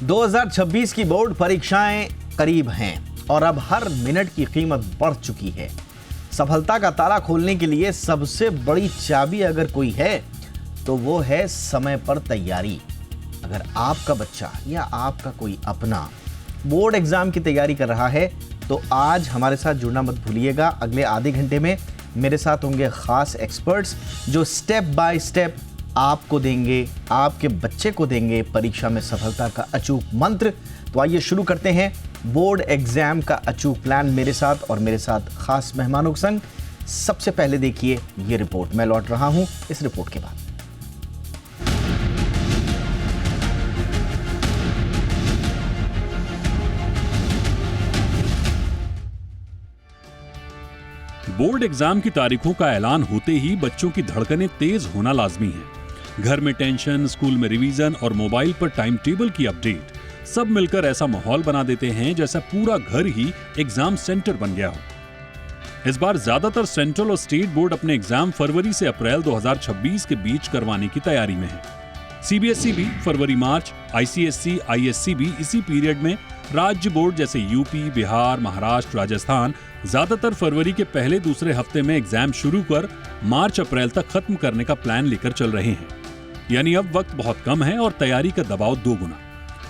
2026 की बोर्ड परीक्षाएं करीब हैं और अब हर मिनट की कीमत बढ़ चुकी है। सफलता का ताला खोलने के लिए सबसे बड़ी चाबी अगर कोई है तो वो है समय पर तैयारी। अगर आपका बच्चा या आपका कोई अपना बोर्ड एग्जाम की तैयारी कर रहा है तो आज हमारे साथ जुड़ना मत भूलिएगा। अगले आधे घंटे में मेरे साथ होंगे खास एक्सपर्ट्स जो स्टेप बाय स्टेप आपको देंगे, आपके बच्चे को देंगे परीक्षा में सफलता का अचूक मंत्र। तो आइए शुरू करते हैं बोर्ड एग्जाम का अचूक प्लान मेरे साथ और मेरे साथ खास मेहमानों के संग। सबसे पहले देखिए ये रिपोर्ट। मैं लौट रहा हूं इस रिपोर्ट के बाद। बोर्ड एग्जाम की तारीखों का ऐलान होते ही बच्चों की धड़कनें तेज होना लाजमी है। घर में टेंशन, स्कूल में रिवीजन और मोबाइल पर टाइम टेबल की अपडेट सब मिलकर ऐसा माहौल बना देते हैं जैसा पूरा घर ही एग्जाम सेंटर बन गया हो। इस बार ज्यादातर सेंट्रल और स्टेट बोर्ड अपने एग्जाम फरवरी से अप्रैल 2026 के बीच करवाने की तैयारी में है। सीबीएसई भी फरवरी मार्च, आईसीएसई, आईएससी भी इसी पीरियड में। राज्य बोर्ड जैसे यूपी, बिहार, महाराष्ट्र, राजस्थान ज्यादातर फरवरी के पहले दूसरे हफ्ते में एग्जाम शुरू कर मार्च अप्रैल तक खत्म करने का प्लान लेकर चल रहे हैं। यानी अब वक्त बहुत कम है और तैयारी का दबाव दोगुना।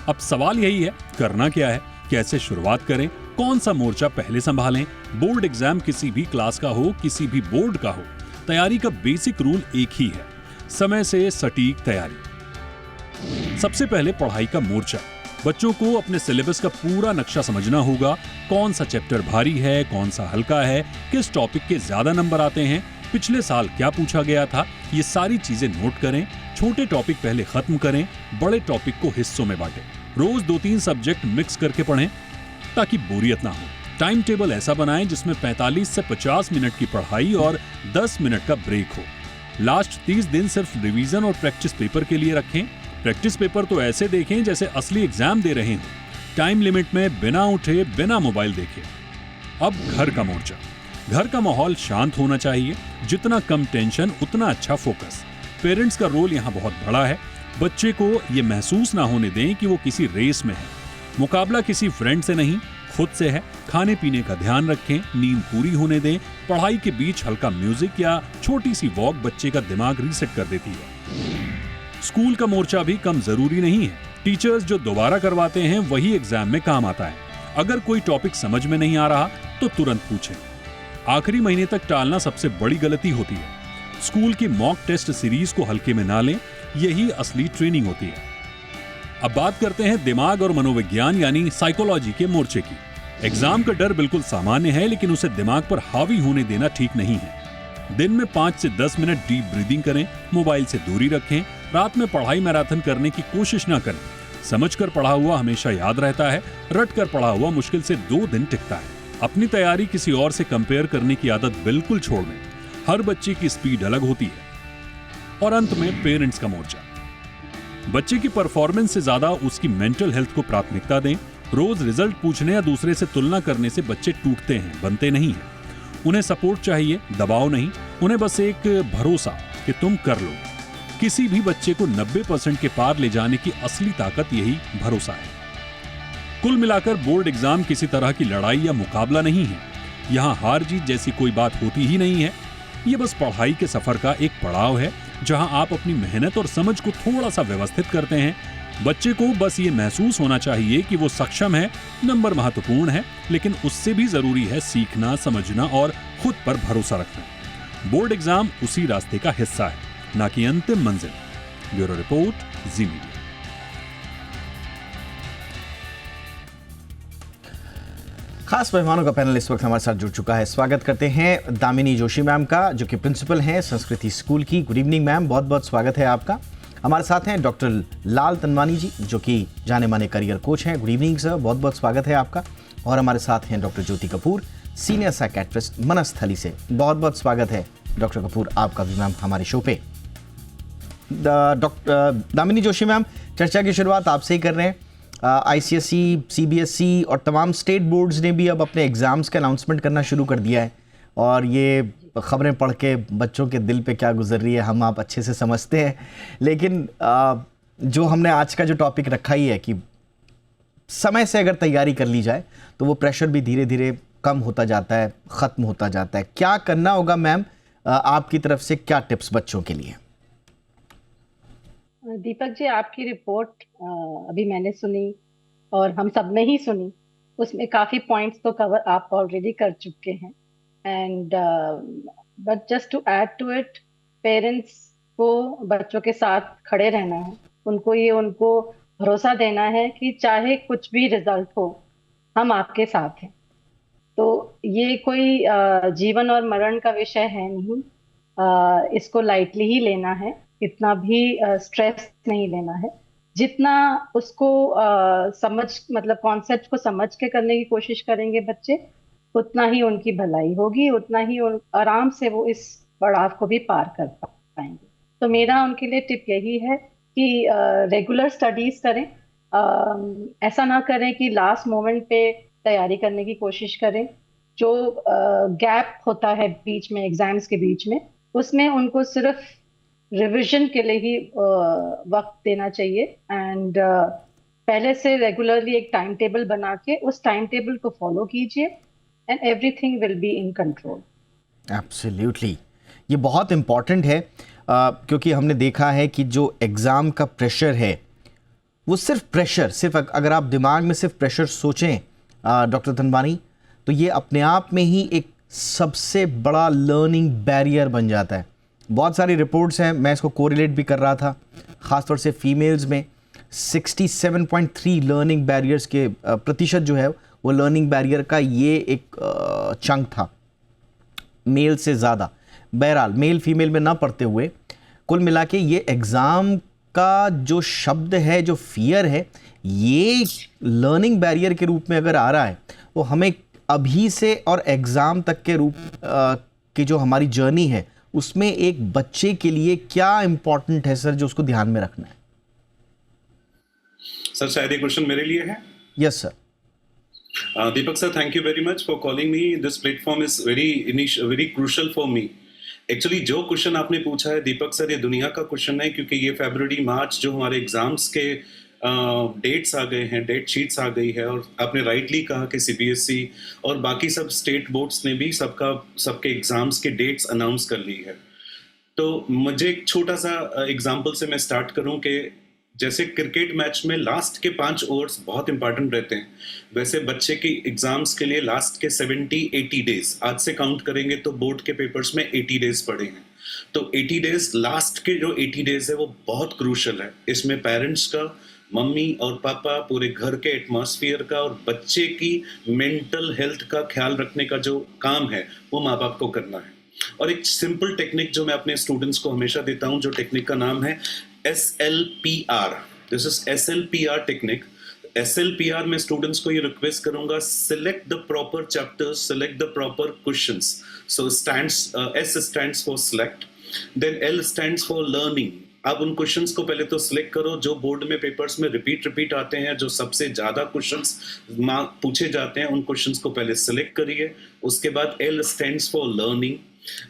अब सवाल यही है, करना क्या है, कैसे शुरुआत करें, कौन सा मोर्चा पहले संभालें। बोर्ड एग्जाम किसी भी क्लास का हो, किसी भी बोर्ड का हो, तैयारी का बेसिक रूल एक ही है, समय से सटीक तैयारी। सबसे पहले पढ़ाई का मोर्चा। बच्चों को अपने सिलेबस का पूरा नक्शा समझना होगा। कौन सा चैप्टर भारी है, कौन सा हल्का है, किस टॉपिक के ज्यादा नंबर आते हैं, पिछले साल क्या पूछा गया था, ये सारी चीजें नोट करें। छोटे टॉपिक पहले खत्म करें, बड़े टॉपिक को हिस्सों में बांटें। रोज 2-3 सब्जेक्ट मिक्स करके पढ़ें ताकि बोरियत ना हो। टाइम टेबल ऐसा बनाएं जिसमें 45 से 50 मिनट की पढ़ाई और 10 मिनट का ब्रेक हो। लास्ट 30 दिन सिर्फ रिवीजन और प्रैक्टिस पेपर के लिए रखें। प्रैक्टिस पेपर तो ऐसे देखें जैसे असली एग्जाम दे रहे हों। टाइम लिमिट में बिना उठे, बिना मोबाइल देखे। अब घर का मोर्चा। घर का माहौल शांत होना चाहिए। जितना कम टेंशन उतना अच्छा फोकस। पेरेंट्स का रोल यहाँ बहुत बड़ा है। बच्चे को ये महसूस ना होने दें कि वो किसी रेस में है। मुकाबला किसी फ्रेंड से नहीं, खुद से है। खाने पीने का ध्यान रखें, नींद पूरी होने दें। पढ़ाई के बीच हल्का म्यूजिक या छोटी सी वॉक बच्चे का दिमाग रीसेट कर देती है। स्कूल का मोर्चा भी कम जरूरी नहीं है। टीचर्स जो दोबारा करवाते हैं वही एग्जाम में काम आता है। अगर कोई टॉपिक समझ में नहीं आ रहा तो तुरंत पूछें। आखिरी महीने तक टालना सबसे बड़ी गलती होती है। स्कूल की मॉक टेस्ट सीरीज को हल्के में ना लें, यही असली ट्रेनिंग होती है। अब बात करते हैं दिमाग और मनोविज्ञान यानी साइकोलॉजी के मोर्चे की। एग्जाम का डर बिल्कुल सामान्य है, लेकिन उसे दिमाग पर हावी होने देना ठीक नहीं है। दिन में 5 से 10 मिनट डीप ब्रीदिंग करें, मोबाइल से दूरी रखें। रात में पढ़ाई मैराथन करने की कोशिश ना करें। समझकर पढ़ा हुआ हमेशा याद रहता है, रट कर पढ़ा हुआ मुश्किल से 2 दिन टिकता है। अपनी तैयारी किसी और से कंपेयर करने की आदत बिल्कुल छोड़ दें। हर बच्चे की स्पीड अलग होती है। और अंत में पेरेंट्स का मोर्चा। बच्चे की परफॉर्मेंस से ज्यादा उसकी मेंटल हेल्थ को प्राथमिकता दें। रोज रिजल्ट पूछने या दूसरे से तुलना करने से बच्चे टूटते हैं, बनते नहीं हैं। उन्हें सपोर्ट चाहिए, दबाव नहीं। उन्हें बस एक भरोसा कि तुम कर लो। किसी भी बच्चे को 90% के पार ले जाने की असली ताकत यही भरोसा है। कुल मिलाकर बोर्ड एग्जाम किसी तरह की लड़ाई या मुकाबला नहीं है। यहाँ हार जीत जैसी कोई बात होती ही नहीं है। ये बस पढ़ाई के सफर का एक पड़ाव है जहां आप अपनी मेहनत और समझ को थोड़ा सा व्यवस्थित करते हैं। बच्चे को बस ये महसूस होना चाहिए कि वो सक्षम है। नंबर महत्वपूर्ण है, लेकिन उससे भी जरूरी है सीखना, समझना और खुद पर भरोसा रखना। बोर्ड एग्जाम उसी रास्ते का हिस्सा है, ना कि अंतिम मंजिल। ब्यूरो रिपोर्ट, जी मीडिया। खास मेहमानों का पैनल इस वक्त हमारे साथ जुड़ चुका है। स्वागत करते हैं दामिनी जोशी मैम का, जो कि प्रिंसिपल हैं संस्कृति स्कूल की। गुड इवनिंग मैम, बहुत बहुत स्वागत है आपका। हमारे साथ हैं डॉक्टर लाल तनवानी जी, जो कि जाने माने करियर कोच हैं। गुड इवनिंग सर, बहुत बहुत स्वागत है आपका। और हमारे साथ हैं डॉक्टर ज्योति कपूर, सीनियर साइकेट्रिस्ट मनस्थली से। बहुत बहुत स्वागत है डॉक्टर कपूर आपका भी मैम हमारे शो पे। डॉक्टर दामिनी जोशी मैम, चर्चा की शुरुआत आपसे ही कर रहे हैं। आईसीएसई, सीबीएसई और तमाम स्टेट बोर्ड्स ने भी अब अपने एग्ज़ाम्स का अनाउंसमेंट करना शुरू कर दिया है। और ये खबरें पढ़ के बच्चों के दिल पे क्या गुजर रही है हम आप अच्छे से समझते हैं। लेकिन जो हमने आज का जो टॉपिक रखा ही है कि समय से अगर तैयारी कर ली जाए तो वो प्रेशर भी धीरे धीरे कम होता जाता है, ख़त्म होता जाता है। क्या करना होगा मैम, आपकी तरफ से क्या टिप्स बच्चों के लिए? दीपक जी, आपकी रिपोर्ट अभी मैंने सुनी और हम सब ने ही सुनी। उसमें काफी पॉइंट्स तो कवर आप ऑलरेडी कर चुके हैं। And but just to add to it, parents को बच्चों के साथ खड़े रहना है। उनको भरोसा देना है कि चाहे कुछ भी रिजल्ट हो, हम आपके साथ हैं। तो ये कोई जीवन और मरण का विषय है नहीं। इसको लाइटली ही लेना है, इतना भी स्ट्रेस नहीं लेना है। जितना उसको मतलब कॉन्सेप्ट को समझ के करने की कोशिश करेंगे बच्चे, उतना ही उनकी भलाई होगी, उतना ही आराम से वो इस पड़ाव को भी पार कर पाएंगे। तो मेरा उनके लिए टिप यही है कि रेगुलर स्टडीज करें। ऐसा ना करें कि लास्ट मोमेंट पे तैयारी करने की कोशिश करें। जो गैप होता है बीच में, एग्जाम्स के बीच में, उसमें उनको सिर्फ रिवीजन के लिए ही वक्त देना चाहिए। एंड पहले से रेगुलरली एक टाइम टेबल बना के उस टाइम टेबल को फॉलो कीजिए and everything will be in control. Absolutely, ये बहुत इम्पॉर्टेंट है क्योंकि हमने देखा है कि जो एग्ज़ाम का प्रेशर है वो सिर्फ अगर आप दिमाग में सिर्फ प्रेशर सोचें डॉक्टर धनवानी, तो ये अपने आप में ही एक सबसे बड़ा लर्निंग बैरियर बन जाता है। बहुत सारी रिपोर्ट्स हैं, मैं इसको कोरिलेट भी कर रहा था, ख़ासतौर से फीमेल्स में 67.3 लर्निंग बैरियर्स के प्रतिशत जो है वो लर्निंग बैरियर का ये एक चंक था, मेल से ज़्यादा। बहरहाल मेल फीमेल में ना पढ़ते हुए कुल मिला के ये एग्ज़ाम का जो शब्द है, जो फियर है, ये लर्निंग बैरियर के रूप में अगर आ रहा है तो हमें अभी से और एग्ज़ाम तक के रूप की जो हमारी जर्नी है उसमें एक बच्चे के लिए क्या इम्पोर्टेंट है सर, जो उसको ध्यान में रखना है? सर, शायद ये क्वेश्चन मेरे लिए है। Yes sir. Deepak sir, thank you very much for calling me. This platform is very crucial for me. Actually जो क्वेश्चन आपने पूछा है दीपक सर, ये दुनिया का क्वेश्चन है, क्योंकि ये फरवरी मार्च जो हमारे एग्जाम्स के डेट्स आ गए हैं, डेट शीट्स आ गई है, और आपने राइटली कहा कि सीबीएसई और बाकी सब स्टेट बोर्ड्स ने भी सबके एग्जाम्स के डेट्स अनाउंस कर ली है। तो मुझे एक छोटा सा एग्जाम्पल से मैं स्टार्ट करूं कि जैसे क्रिकेट मैच में लास्ट के 5 ओवर्स बहुत इंपॉर्टेंट रहते हैं, वैसे बच्चे की एग्जाम्स के लिए लास्ट के 70-80 डेज, आज से काउंट करेंगे तो बोर्ड के पेपर्स में 80 डेज पड़े हैं। तो 80 डेज, लास्ट के जो 80 डेज है वो बहुत क्रूशल है। इसमें पेरेंट्स का, मम्मी और पापा, पूरे घर के एटमॉस्फेयर का और बच्चे की मेंटल हेल्थ का ख्याल रखने का जो काम है वो माँ बाप को करना है। और एक सिंपल टेक्निक जो मैं अपने स्टूडेंट्स को हमेशा देता हूँ, जो टेक्निक का नाम है SLPR। This is SLPR technique. SLPR में स्टूडेंट्स को ये रिक्वेस्ट करूंगा, select the proper chapters, select the proper questions. So S stands for select, then L stands for learning. आप उन क्वेश्चंस को पहले तो सिलेक्ट करो जो बोर्ड में पेपर्स में रिपीट आते हैं, जो सबसे ज्यादा क्वेश्चंस पूछे जाते हैं, उन क्वेश्चंस को पहले सिलेक्ट करिए। उसके बाद L स्टैंड्स फॉर लर्निंग।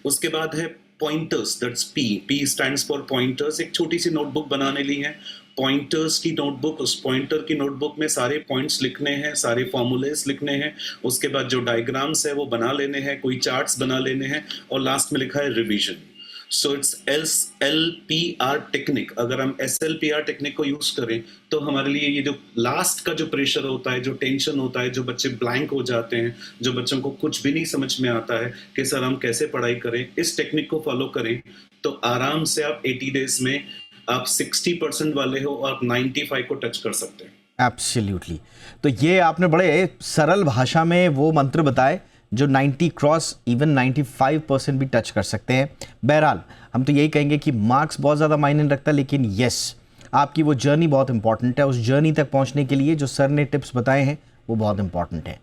उसके बाद है pointers, that's P stands for pointers. एक छोटी सी नोटबुक बनाने ली है, पॉइंटर्स की नोटबुक। उस पॉइंटर की नोटबुक में सारे पॉइंट्स लिखने हैं, सारे फॉर्मूलेस लिखने हैं। उसके बाद जो डायग्राम्स है वो बना लेने हैं, कोई चार्ट्स बना लेने हैं, और लास्ट में लिखा है revision. So it's SLPR technique. अगर हम SLPR टेक्निक को यूज करें तो हमारे लिए ये जो लास्ट का जो प्रेशर होता है, जो टेंशन होता है, जो बच्चे ब्लैंक हो जाते हैं, जो बच्चों को कुछ भी नहीं समझ में आता है कि सर हम कैसे पढ़ाई करें, इस टेक्निक को फॉलो करें तो आराम से आप 80 डेज में आप 60% वाले हो और आप 95 को टच कर सकते हैं। एब्सोल्युटली। तो ये आपने बड़े सरल भाषा में वो मंत्र बताए जो 90 क्रॉस इवन 95% भी टच कर सकते हैं। बहरहाल हम तो यही कहेंगे कि मार्क्स बहुत ज़्यादा मायने नहीं रखता, लेकिन यस, आपकी वो जर्नी बहुत इंपॉर्टेंट है। उस जर्नी तक पहुंचने के लिए जो सर ने टिप्स बताए हैं वो बहुत इंपॉर्टेंट है।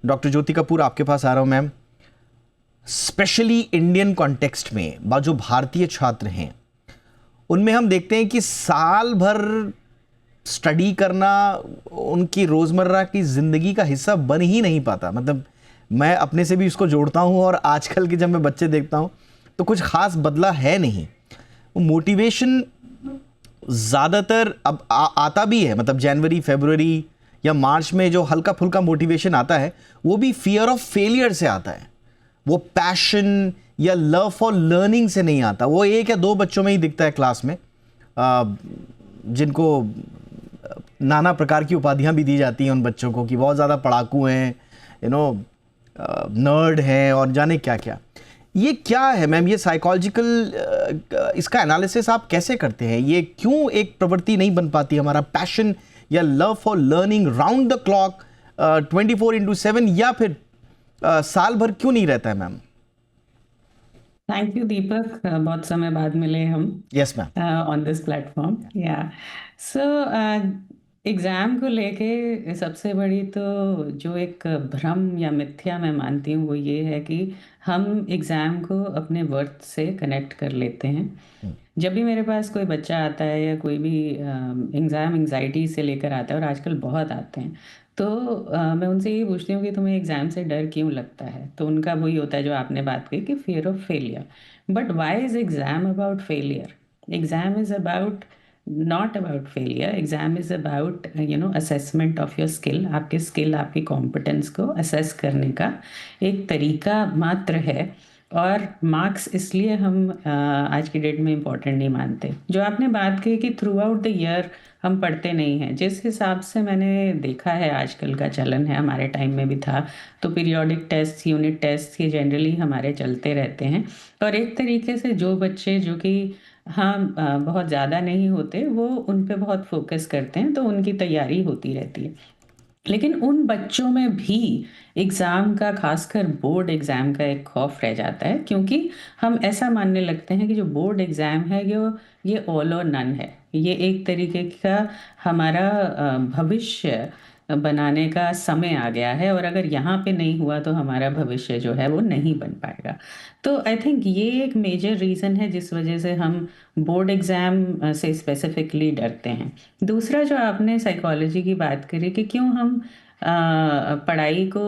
डॉक्टर ज्योति कपूर, आपके पास आ रहा हूँ मैम। स्पेशली इंडियन कॉन्टेक्स्ट में जो भारतीय छात्र हैं उनमें हम देखते हैं कि साल भर स्टडी करना उनकी रोज़मर्रा की ज़िंदगी का हिस्सा बन ही नहीं पाता। मतलब मैं अपने से भी इसको जोड़ता हूँ, और आजकल के जब मैं बच्चे देखता हूँ तो कुछ ख़ास बदला है नहीं। मोटिवेशन ज़्यादातर अब आता भी है, मतलब जनवरी फरवरी या मार्च में जो हल्का फुल्का मोटिवेशन आता है वो भी फियर ऑफ फेलियर से आता है, वो पैशन या लव फॉर लर्निंग से नहीं आता। वो 1 या 2 बच्चों में ही दिखता है क्लास में, जिनको नाना प्रकार की उपाधियां भी दी जाती हैं उन बच्चों को कि बहुत ज़्यादा पढ़ाकू हैं, नर्ड हैं और जाने क्या क्या। ये क्या है मैम, ये साइकोलॉजिकल इसका एनालिसिस आप कैसे करते हैं? ये क्यों एक प्रवृत्ति नहीं बन पाती, हमारा पैशन या love for learning round the clock 24/7, या फिर साल भर क्यों नहीं रहता है मैम? थैंक यू दीपक, बहुत समय बाद मिले हम yes ma'am on this platform. या सो एग्ज़ाम को लेके सबसे बड़ी तो जो एक भ्रम या मिथ्या मैं मानती हूँ वो ये है कि हम एग्ज़ाम को अपने वर्थ से कनेक्ट कर लेते हैं। जब भी मेरे पास कोई बच्चा आता है या कोई भी एंग्जाइटी से लेकर आता है, और आजकल बहुत आते हैं, तो मैं उनसे ये पूछती हूँ कि तुम्हें एग्ज़ाम से डर क्यों लगता है? तो उनका वही होता है जो आपने बात कही कि fear of failure. But why is exam about failure? Exam is about not about failure. Exam is about assessment of your skill. आपके स्किल, आपकी कॉम्पिटेंस को असेस करने का एक तरीका मात्र है, और मार्क्स इसलिए हम आज की डेट में इम्पोर्टेंट नहीं मानते। जो आपने बात की कि थ्रू आउट द ईयर हम पढ़ते नहीं हैं, जिस हिसाब से मैंने देखा है आजकल का चलन है, हमारे टाइम में भी था, तो पीरियोडिक टेस्ट, यूनिट टेस्ट ये जनरली हमारे चलते रहते हैं। और एक तरीके से जो बच्चे जो कि बहुत ज़्यादा नहीं होते, वो उन पे बहुत फोकस करते हैं, तो उनकी तैयारी होती रहती है। लेकिन उन बच्चों में भी एग्ज़ाम का, खासकर बोर्ड एग्ज़ाम का एक खौफ रह जाता है, क्योंकि हम ऐसा मानने लगते हैं कि जो बोर्ड एग्ज़ाम है ये ऑल और नन है। ये एक तरीके का हमारा भविष्य बनाने का समय आ गया है, और अगर यहाँ पे नहीं हुआ तो हमारा भविष्य जो है वो नहीं बन पाएगा। तो आई थिंक ये एक मेजर रीज़न है जिस वजह से हम बोर्ड एग्ज़ाम से स्पेसिफिकली डरते हैं। दूसरा, जो आपने साइकोलॉजी की बात करी कि क्यों हम पढ़ाई को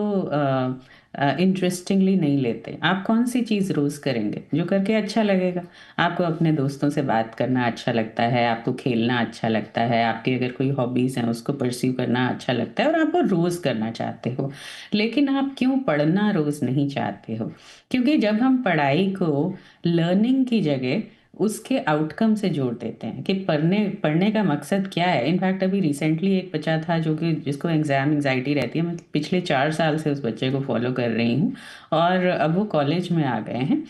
इंटरेस्टिंगली नहीं लेते। आप कौन सी चीज़ रोज़ करेंगे जो करके अच्छा लगेगा? आपको अपने दोस्तों से बात करना अच्छा लगता है, आपको खेलना अच्छा लगता है, आपकी अगर कोई हॉबीज़ हैं उसको परस्यू करना अच्छा लगता है, और आप वो रोज़ करना चाहते हो। लेकिन आप क्यों पढ़ना रोज़ नहीं चाहते हो? क्योंकि जब हम पढ़ाई को लर्निंग की जगह उसके आउटकम से जोड़ देते हैं कि पढ़ने का मकसद क्या है। इनफैक्ट अभी रिसेंटली एक बच्चा था जिसको एग्ज़ाम एंग्जाइटी रहती है। मैं पिछले 4 साल से उस बच्चे को फॉलो कर रही हूँ, और अब वो कॉलेज में आ गए हैं।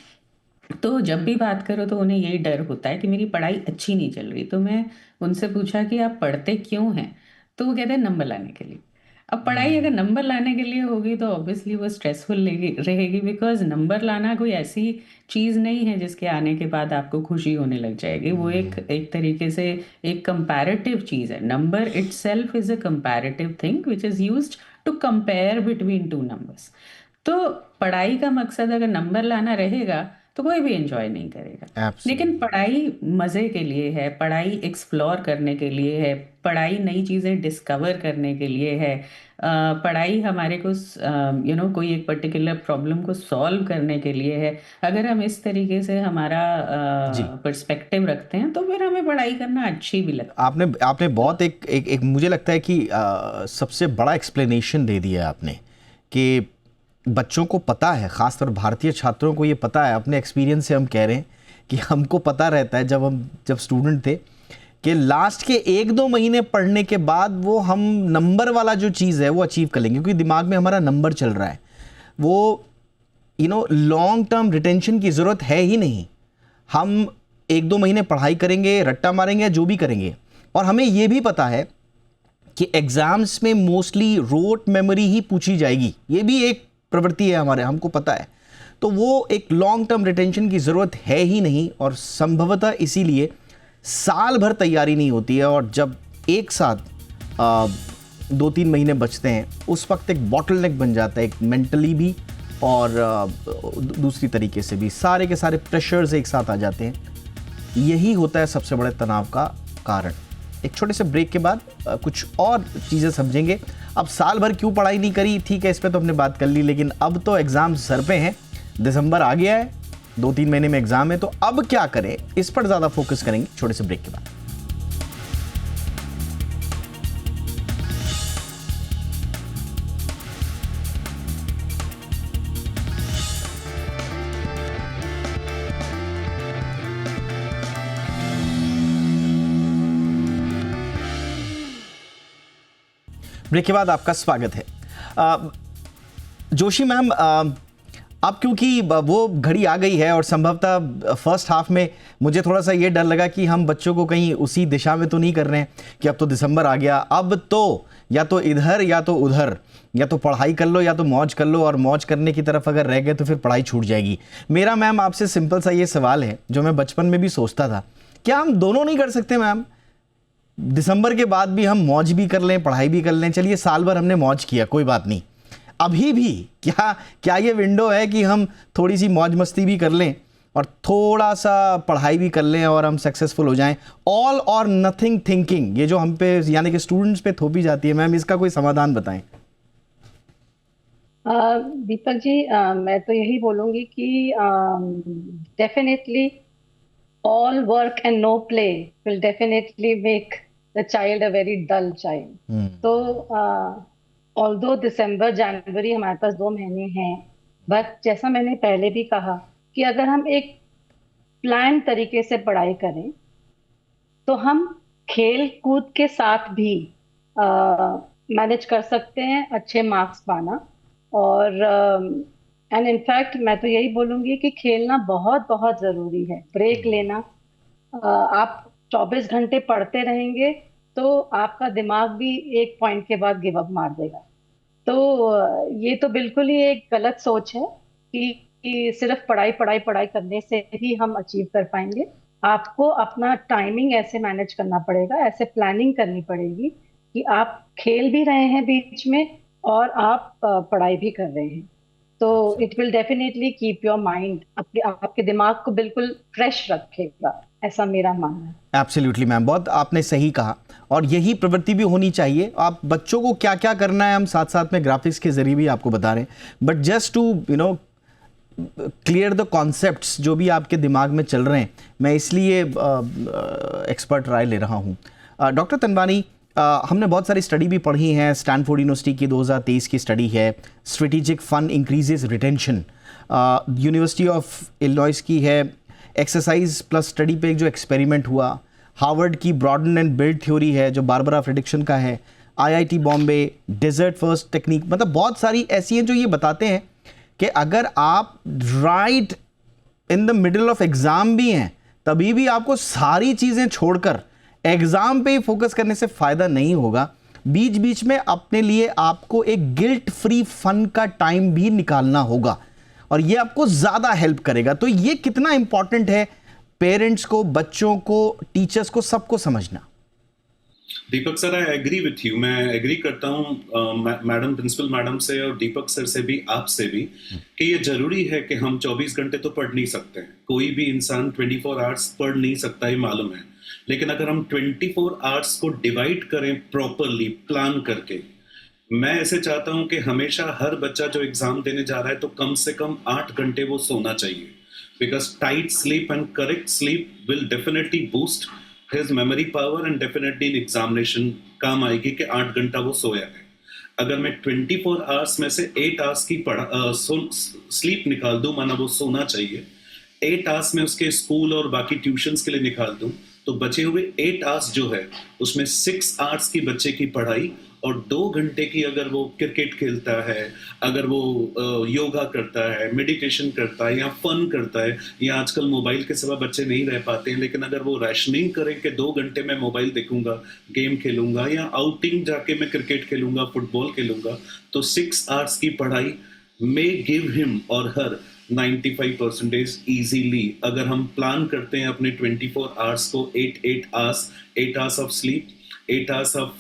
तो जब भी बात करो तो उन्हें यही डर होता है कि मेरी पढ़ाई अच्छी नहीं चल रही। तो मैं उनसे पूछा कि आप पढ़ते क्यों हैं? तो वो कहते हैं नंबर लाने के लिए। अब पढ़ाई अगर नंबर लाने के लिए होगी तो ऑब्वियसली वो स्ट्रेसफुल रहेगी, बिकॉज नंबर लाना कोई ऐसी चीज़ नहीं है जिसके आने के बाद आपको खुशी होने लग जाएगी। वो एक तरीके से एक कंपैरेटिव चीज़ है। Number itself is a comparative thing which is used to compare between 2 numbers. तो पढ़ाई का मकसद अगर नंबर लाना रहेगा तो कोई भी एंजॉय नहीं करेगा। लेकिन पढ़ाई मज़े के लिए है, पढ़ाई एक्सप्लोर करने के लिए है, पढ़ाई नई चीज़ें डिस्कवर करने के लिए है, पढ़ाई हमारे को कोई एक पर्टिकुलर प्रॉब्लम को सॉल्व करने के लिए है। अगर हम इस तरीके से हमारा पर्सपेक्टिव रखते हैं तो फिर हमें पढ़ाई करना अच्छी भी लगता है। आपने बहुत एक मुझे लगता है कि सबसे बड़ा एक्सप्लेनेशन दे दिया आपने कि बच्चों को पता है, खासतौर भारतीय छात्रों को ये पता है, अपने एक्सपीरियंस से हम कह रहे हैं कि हमको पता रहता है जब स्टूडेंट थे कि लास्ट के 1-2 महीने पढ़ने के बाद वो हम नंबर वाला जो चीज़ है वो अचीव कर लेंगे, क्योंकि दिमाग में हमारा नंबर चल रहा है। वो लॉन्ग टर्म रिटेंशन की ज़रूरत है ही नहीं। हम 1-2 महीने पढ़ाई करेंगे, रट्टा मारेंगे, जो भी करेंगे। और हमें ये भी पता है कि एग्ज़ाम्स में मोस्टली रोट मेमोरी ही पूछी जाएगी। ये भी एक प्रवृत्ति है हमारे, हमको पता है। तो वो एक लॉन्ग टर्म रिटेंशन की ज़रूरत है ही नहीं, और संभवतः इसीलिए साल भर तैयारी नहीं होती है। और जब एक साथ 2-3 महीने बचते हैं उस वक्त एक बॉटलनेक बन जाता है, एक मेंटली भी और दूसरी तरीके से भी। सारे के सारे प्रेशर्स एक साथ आ जाते हैं। यही होता है सबसे बड़े तनाव का कारण। एक छोटे से ब्रेक के बाद कुछ और चीज़ें समझेंगे। अब साल भर क्यों पढ़ाई नहीं करी, ठीक है, इस पे तो हमने बात कर ली, लेकिन अब तो एग्ज़ाम सर पे हैं, दिसंबर आ गया है, 2-3 महीने में एग्ज़ाम है, तो अब क्या करें, इस पर ज़्यादा फोकस करेंगे छोटे से ब्रेक के बाद। ब्रेक के बाद आपका स्वागत है। जोशी मैम, अब क्योंकि वो घड़ी आ गई है और संभवतः फर्स्ट हाफ में मुझे थोड़ा सा ये डर लगा कि हम बच्चों को कहीं उसी दिशा में तो नहीं कर रहे हैं कि अब तो दिसंबर आ गया, अब तो या तो इधर या तो उधर, या तो पढ़ाई कर लो या तो मौज कर लो, और मौज करने की तरफ अगर रह गए तो फिर पढ़ाई छूट जाएगी। मेरा मैम आपसे सिंपल सा ये सवाल है जो मैं बचपन में भी सोचता था, क्या हम दोनों नहीं कर सकते मैम? दिसंबर के बाद भी हम मौज भी कर लें, पढ़ाई भी कर लें। चलिए साल भर हमने मौज किया, कोई बात नहीं, अभी भी क्या ये विंडो है कि हम थोड़ी सी मौज मस्ती भी कर लें और थोड़ा सा पढ़ाई भी कर लें और हम सक्सेसफुल हो जाएं? ऑल और नथिंग थिंकिंग, ये जो हम पे यानी कि स्टूडेंट्स पे थोपी जाती है मैम, इसका कोई समाधान बताएं। दीपक जी, मैं तो यही बोलूंगी कि definitely all work and no play will definitely make the child a very dull child. तो although दिसंबर जनवरी हमारे पास 2 महीने हैं, बट जैसा मैंने पहले भी कहा कि अगर हम एक प्लान तरीके से पढ़ाई करें तो हम खेल कूद के साथ भी मैनेज कर सकते हैं अच्छे मार्क्स पाना। और एंड इनफैक्ट मैं तो यही बोलूंगी कि खेलना बहुत बहुत जरूरी है, ब्रेक लेना। आप 24 घंटे पढ़ते रहेंगे तो आपका दिमाग भी एक पॉइंट के बाद गिव अप मार देगा। तो ये तो बिल्कुल ही एक गलत सोच है कि सिर्फ पढ़ाई पढ़ाई पढ़ाई करने से ही हम अचीव कर पाएंगे। आपको अपना टाइमिंग ऐसे मैनेज करना पड़ेगा, ऐसे प्लानिंग करनी पड़ेगी कि आप खेल भी रहे हैं बीच में और आप पढ़ाई भी कर रहे हैं। तो it will definitely keep your mind, आपके दिमाग को बिल्कुल फ्रेश रखेगा, ऐसा मेरा मानना है। एब्सोल्युटली मैम, बहुत आपने सही कहा, और यही प्रवृत्ति भी होनी चाहिए। आप बच्चों को क्या क्या करना है हम साथ साथ में ग्राफिक्स के जरिए भी आपको बता रहे हैं, but just to clear the concepts जो भी आपके दिमाग में चल रहे हैं, मैं इसलिए एक्सपर्ट राय ले रहा हूँ। डॉक्टर तनवानी, हमने बहुत सारी स्टडी भी पढ़ी हैं। स्टैनफोर्ड यूनिवर्सिटी की 2023 की स्टडी है, strategic fun increases retention. University of Illinois की है, एक्सरसाइज प्लस स्टडी पे एक जो एक्सपेरिमेंट हुआ। हार्वर्ड की ब्रॉडन एंड बिल्ड थ्योरी है जो बारबरा फ्रेडरिक्सन का है। IIT Bombay dessert first technique, मतलब बहुत सारी ऐसी हैं जो ये बताते हैं कि अगर आप right in the middle of exam भी हैं तभी भी आपको सारी चीज़ें छोड़कर एग्जाम पे ही फोकस करने से फायदा नहीं होगा। बीच बीच में अपने लिए आपको एक गिल्ट फ्री फन का टाइम भी निकालना होगा और ये आपको ज्यादा हेल्प करेगा। तो ये कितना इंपॉर्टेंट है पेरेंट्स को, बच्चों को, टीचर्स को, सबको समझना। Deepak sir, I agree with you. मैं एग्री करता हूँ मैडम, प्रिंसिपल मैडम से और दीपक सर से भी, आपसे भी, कि ये जरूरी है कि हम 24 घंटे तो पढ़ नहीं सकते हैं। कोई भी इंसान 24 आवर्स पढ़ नहीं सकता, ये मालूम है। लेकिन अगर हम 24 आवर्स को डिवाइड करें प्रॉपरली प्लान करके, मैं ऐसे चाहता हूं कि हमेशा हर बच्चा जो एग्जाम देने जा रहा है तो कम से कम 8 घंटे वो सोना चाहिए, because tight sleep and correct sleep will definitely boost his memory power and definitely in examination काम आएगी कि 8 घंटा वो सोया है। अगर मैं 24 आवर्स में से 8 आवर्स की स्लीप निकाल दूं, माना वो सोना चाहिए, 8 आवर्स में उसके स्कूल और बाकी ट्यूशंस के लिए निकाल दूं, तो बचे हुए 8 आवर्स जो है उसमें 6 आवर्स की बच्चे की पढ़ाई और 2 घंटे की अगर वो क्रिकेट खेलता है, अगर वो योगा करता है, मेडिटेशन करता है या फन करता है, या आजकल मोबाइल के सिवा बच्चे नहीं रह पाते हैं, लेकिन अगर वो रैशनिंग करें कि 2 घंटे मैं मोबाइल देखूंगा, गेम खेलूंगा या आउटिंग जाके मैं क्रिकेट खेलूंगा, फुटबॉल खेलूंगा, तो 6 आवर्स की पढ़ाई मे गिव हिम और हर 95% इजीली। अगर हम प्लान करते हैं अपने 24 आवर्स को, 8 hours of sleep, 8 hours of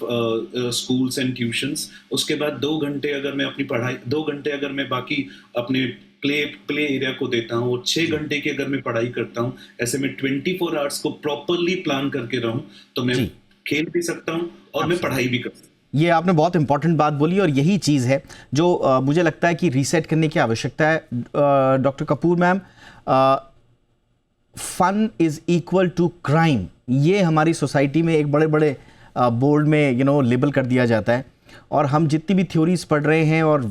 schools and tuitions, उसके बाद 2 घंटे अगर मैं अपनी पढ़ाई, 2 घंटे अगर मैं बाकी अपने प्ले एरिया को देता हूँ और 6 घंटे की अगर मैं पढ़ाई करता हूँ, ऐसे में 24 आवर्स को प्रॉपरली प्लान करके रहूं तो मैं खेल भी सकता हूँ और मैं पढ़ाई भी कर सकता हूँ। ये आपने बहुत इंपॉर्टेंट बात बोली और यही चीज़ है जो मुझे लगता है कि रीसेट करने की आवश्यकता है। Doctor Kapoor ma'am, fun is equal to crime, ये हमारी सोसाइटी में एक बड़े बड़े बोर्ड में लेबल कर दिया जाता है, और हम जितनी भी थ्योरीज पढ़ रहे हैं और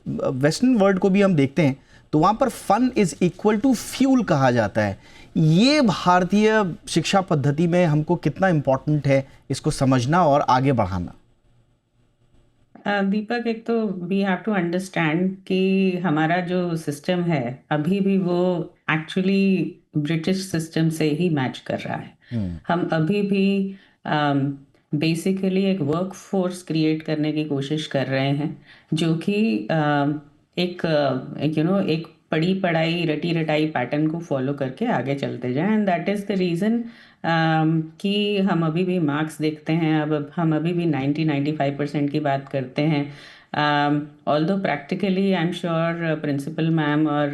वेस्टर्न वर्ल्ड को भी हम देखते हैं तो वहाँ पर fun is equal to fuel कहा जाता है। ये भारतीय शिक्षा पद्धति में हमको कितना इम्पोर्टेंट है इसको समझना और आगे बढ़ाना। दीपक, एक तो वी हैव टू अंडरस्टैंड कि हमारा जो सिस्टम है अभी भी वो एक्चुअली ब्रिटिश सिस्टम से ही मैच कर रहा है। हम अभी भी बेसिकली एक वर्क फोर्स क्रिएट करने की कोशिश कर रहे हैं जो कि एक एक पढ़ी पढ़ाई रटी रटाई पैटर्न को फॉलो करके आगे चलते जाएं, and that is the reason कि हम अभी भी मार्क्स देखते हैं। अब हम अभी भी 90-95% की बात करते हैं। Although practically I am sure principal ma'am और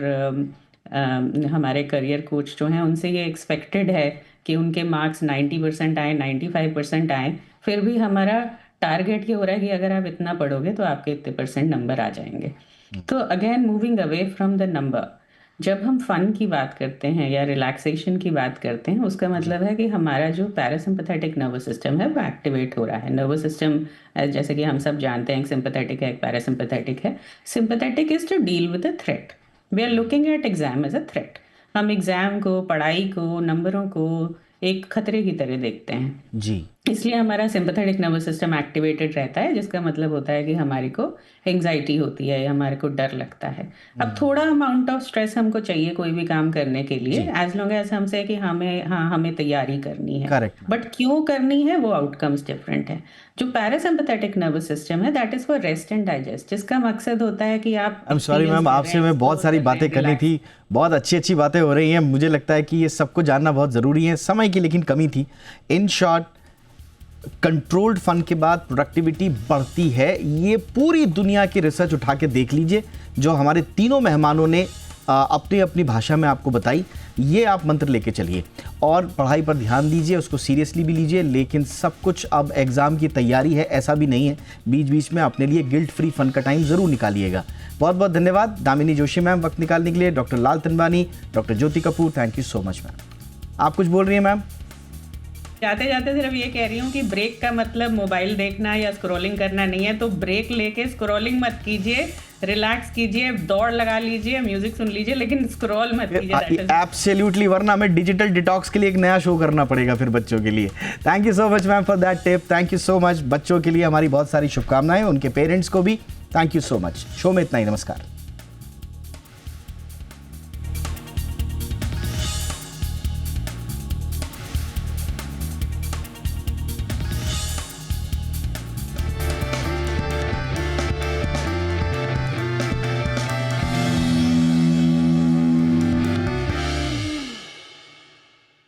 हमारे करियर कोच जो हैं उनसे ये एक्सपेक्टेड है कि उनके मार्क्स 90% आए, 95% आए। फिर भी हमारा टारगेट ये हो रहा है कि अगर आप इतना पढ़ोगे तो आपके इतने % नंबर आ जाएंगे। तो again moving away from the number, जब हम फन की बात करते हैं या रिलैक्सेशन की बात करते हैं, उसका मतलब है कि हमारा जो पैरासिम्पैथेटिक नर्वस सिस्टम है वो एक्टिवेट हो रहा है। नर्वस सिस्टम जैसे कि हम सब जानते हैं, एक सिंपैथेटिक है, एक पैरासिम्पैथेटिक है। Sympathetic is to deal with a threat. We are looking at exam as a threat. हम एग्जाम को, पढ़ाई को, नंबरों को एक खतरे की तरह देखते हैं जी। इसलिए हमारा सिंपैथेटिक नर्वस सिस्टम एक्टिवेटेड रहता है, जिसका मतलब होता है कि हमारे को एंग्जाइटी होती है, हमारे को डर लगता है। अब थोड़ा अमाउंट ऑफ स्ट्रेस हमको चाहिए कोई भी काम करने के लिए, एज लॉन्ग एज हमसे कि हमें तैयारी करनी है। करेक्ट। बट क्यों करनी है वो आउटकम्स डिफरेंट है। जो पैरासिम्पैथेटिक नर्वस सिस्टम है that is for rest and digest, जिसका मकसद होता है कि आप आई एम सॉरी मैम, आपसे मैं बहुत सारी बातें करनी थी, बहुत अच्छी अच्छी बातें हो रही हैं। मुझे लगता है कि ये सबको जानना बहुत ज़रूरी है, समय की लेकिन कमी थी। इन शॉर्ट, कंट्रोल्ड फन के बाद प्रोडक्टिविटी बढ़ती है। ये पूरी दुनिया की रिसर्च उठा के देख लीजिए जो हमारे तीनों मेहमानों ने अपनी अपनी भाषा में आपको बताई। ये आप मंत्र लेके चलिए और पढ़ाई पर ध्यान दीजिए, उसको सीरियसली भी लीजिए। लेकिन सब कुछ अब एग्ज़ाम की तैयारी है ऐसा भी नहीं है, बीच बीच में अपने लिए गिल्ट फ्री फन का टाइम ज़रूर निकालिएगा। बहुत बहुत धन्यवाद दामिनी जोशी मैम वक्त निकालने के लिए, doctor Lal Tanwani, doctor Jyoti Kapoor, thank you so much ma'am. आप कुछ बोल रही हैं मैम? जाते जाते सिर्फ ये कह रही हूँ कि ब्रेक का मतलब मोबाइल देखना या स्क्रॉलिंग करना नहीं है। तो ब्रेक लेके स्क्रॉलिंग मत कीजिए, रिलैक्स कीजिए, दौड़ लगा लीजिए, म्यूजिक सुन लीजिए, लेकिन स्क्रॉल मत कीजिए। एब्सोल्युटली, वरना हमें डिजिटल डिटॉक्स के लिए एक नया शो करना पड़ेगा फिर बच्चों के लिए। Thank you so much ma'am for that tip. Thank you so much. बच्चों के लिए हमारी बहुत सारी शुभकामनाएं, उनके पेरेंट्स को भी thank you so much. Show में इतना ही, नमस्कार।